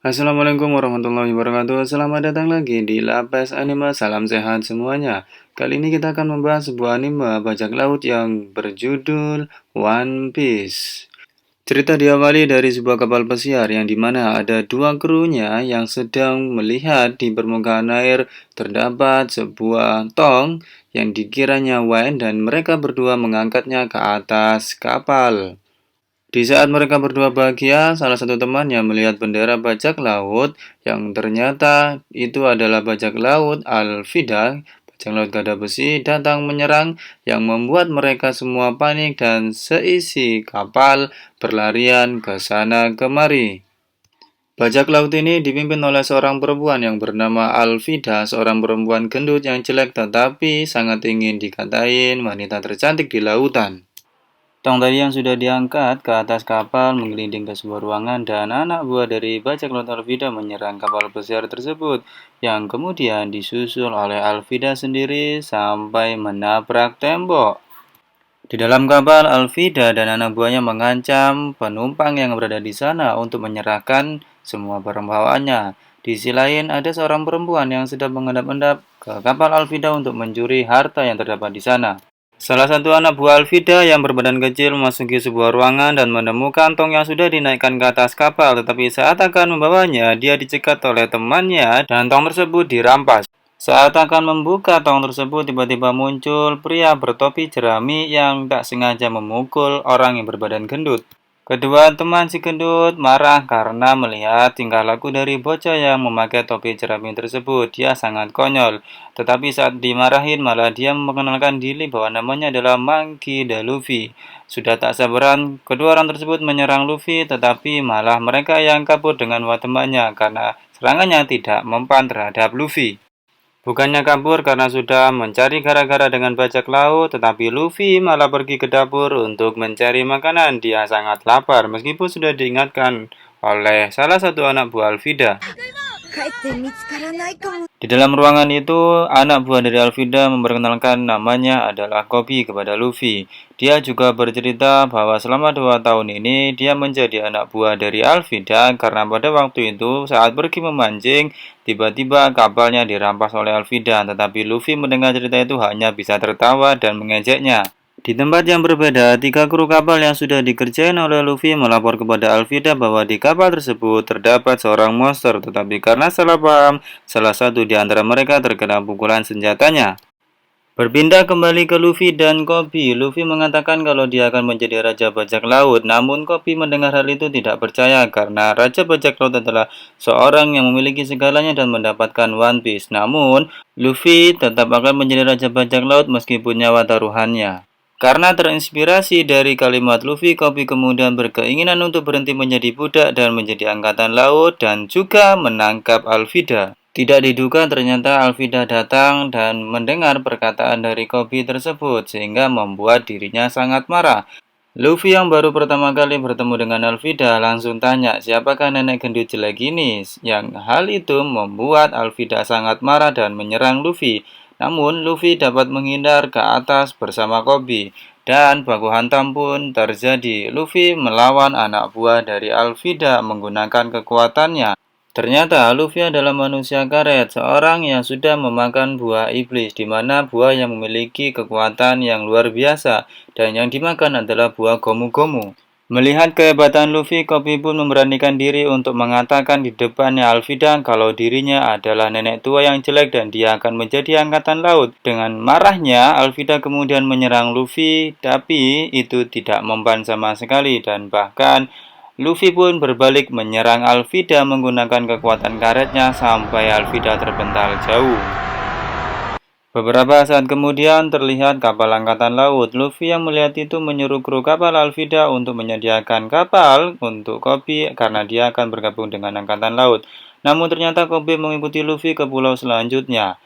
Assalamualaikum warahmatullahi wabarakatuh. Selamat datang lagi di Lapes Anime. Salam sehat semuanya. Kali ini kita akan membahas sebuah anime bajak laut yang berjudul One Piece. Cerita diawali dari sebuah kapal pesiar yang dimana ada dua krunya yang sedang melihat di permukaan air terdapat sebuah tong yang dikiranya wine dan mereka berdua mengangkatnya ke atas kapal. Di saat mereka berdua bahagia, salah satu temannya melihat bendera bajak laut yang ternyata itu adalah bajak laut Alvida, bajak laut gada besi, datang menyerang yang membuat mereka semua panik dan seisi kapal berlarian ke sana kemari. Bajak laut ini dipimpin oleh seorang perempuan yang bernama Alvida, seorang perempuan gendut yang jelek tetapi sangat ingin dikatain wanita tercantik di lautan. Tong tadi yang sudah diangkat ke atas kapal menggelinding ke sebuah ruangan dan anak buah dari bajak laut Alvida menyerang kapal pesiar tersebut yang kemudian disusul oleh Alvida sendiri sampai menabrak tembok. Di dalam kapal, Alvida dan anak buahnya mengancam penumpang yang berada di sana untuk menyerahkan semua barang bawaannya. Di sisi lain, ada seorang perempuan yang sedang mengendap-endap ke kapal Alvida untuk mencuri harta yang terdapat di sana. Salah satu anak buah Alvida yang berbadan kecil memasuki sebuah ruangan dan menemukan tong yang sudah dinaikkan ke atas kapal, tetapi saat akan membawanya, dia dicegat oleh temannya dan tong tersebut dirampas. Saat akan membuka tong tersebut, tiba-tiba muncul pria bertopi jerami yang tak sengaja memukul orang yang berbadan gendut. Kedua teman si gendut marah karena melihat tingkah laku dari bocah yang memakai topi jerami tersebut. Dia sangat konyol. Tetapi saat dimarahin malah dia memperkenalkan diri bahwa namanya adalah Monkey D. Luffy. Sudah tak sabaran, kedua orang tersebut menyerang Luffy tetapi malah mereka yang kabur dengan temannya karena serangannya tidak mempan terhadap Luffy. Bukannya kabur karena sudah mencari gara-gara dengan bajak laut, tetapi Luffy malah pergi ke dapur untuk mencari makanan. Dia sangat lapar meskipun sudah diingatkan oleh salah satu anak buah Alvida. Di dalam ruangan itu, anak buah dari Alvida memperkenalkan namanya adalah Kobe kepada Luffy. Dia juga bercerita bahwa selama 2 tahun ini dia menjadi anak buah dari Alvida karena pada waktu itu saat pergi memancing, tiba-tiba kapalnya dirampas oleh Alvida. Tetapi Luffy mendengar cerita itu hanya bisa tertawa dan mengejeknya. Di tempat yang berbeda, 3 kru kapal yang sudah dikerjain oleh Luffy melapor kepada Alvida bahwa di kapal tersebut terdapat seorang monster, tetapi karena salah paham, salah satu di antara mereka terkena pukulan senjatanya. Berpindah kembali ke Luffy dan Kobe, Luffy mengatakan kalau dia akan menjadi Raja Bajak Laut, namun Kobe mendengar hal itu tidak percaya karena Raja Bajak Laut adalah seorang yang memiliki segalanya dan mendapatkan One Piece. Namun, Luffy tetap akan menjadi Raja Bajak Laut meskipun nyawa taruhannya. Karena terinspirasi dari kalimat Luffy, Kobe kemudian berkeinginan untuk berhenti menjadi budak dan menjadi angkatan laut dan juga menangkap Alvida. Tidak diduga ternyata Alvida datang dan mendengar perkataan dari Kobe tersebut sehingga membuat dirinya sangat marah. Luffy yang baru pertama kali bertemu dengan Alvida langsung tanya siapakah nenek gendut jelek ini, yang hal itu membuat Alvida sangat marah dan menyerang Luffy. Namun Luffy dapat menghindar ke atas bersama Kobe dan baku hantam pun terjadi. Luffy melawan anak buah dari Alvida menggunakan kekuatannya. Ternyata Luffy adalah manusia karet, seorang yang sudah memakan buah iblis, di mana buah yang memiliki kekuatan yang luar biasa, dan yang dimakan adalah buah gomu-gomu. Melihat kehebatan Luffy, Kobe pun memberanikan diri untuk mengatakan di depannya Alvida kalau dirinya adalah nenek tua yang jelek dan dia akan menjadi angkatan laut. Dengan marahnya, Alvida kemudian menyerang Luffy, tapi itu tidak mempan sama sekali dan bahkan Luffy pun berbalik menyerang Alvida menggunakan kekuatan karetnya sampai Alvida terpental jauh. Beberapa saat kemudian terlihat kapal angkatan laut. Luffy yang melihat itu menyuruh kru kapal Alvida untuk menyediakan kapal untuk Kobe karena dia akan bergabung dengan angkatan laut. Namun ternyata Kobe mengikuti Luffy ke pulau selanjutnya.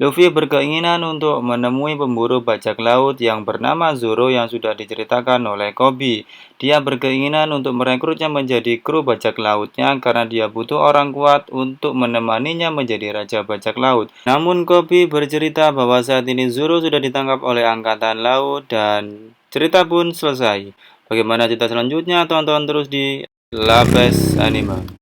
Luffy berkeinginan untuk menemui pemburu bajak laut yang bernama Zoro yang sudah diceritakan oleh Kobe. Dia berkeinginan untuk merekrutnya menjadi kru bajak lautnya karena dia butuh orang kuat untuk menemaninya menjadi raja bajak laut. Namun Kobe bercerita bahwa saat ini Zoro sudah ditangkap oleh angkatan laut dan cerita pun selesai. Bagaimana cerita selanjutnya? Tonton terus di Lapes Anime.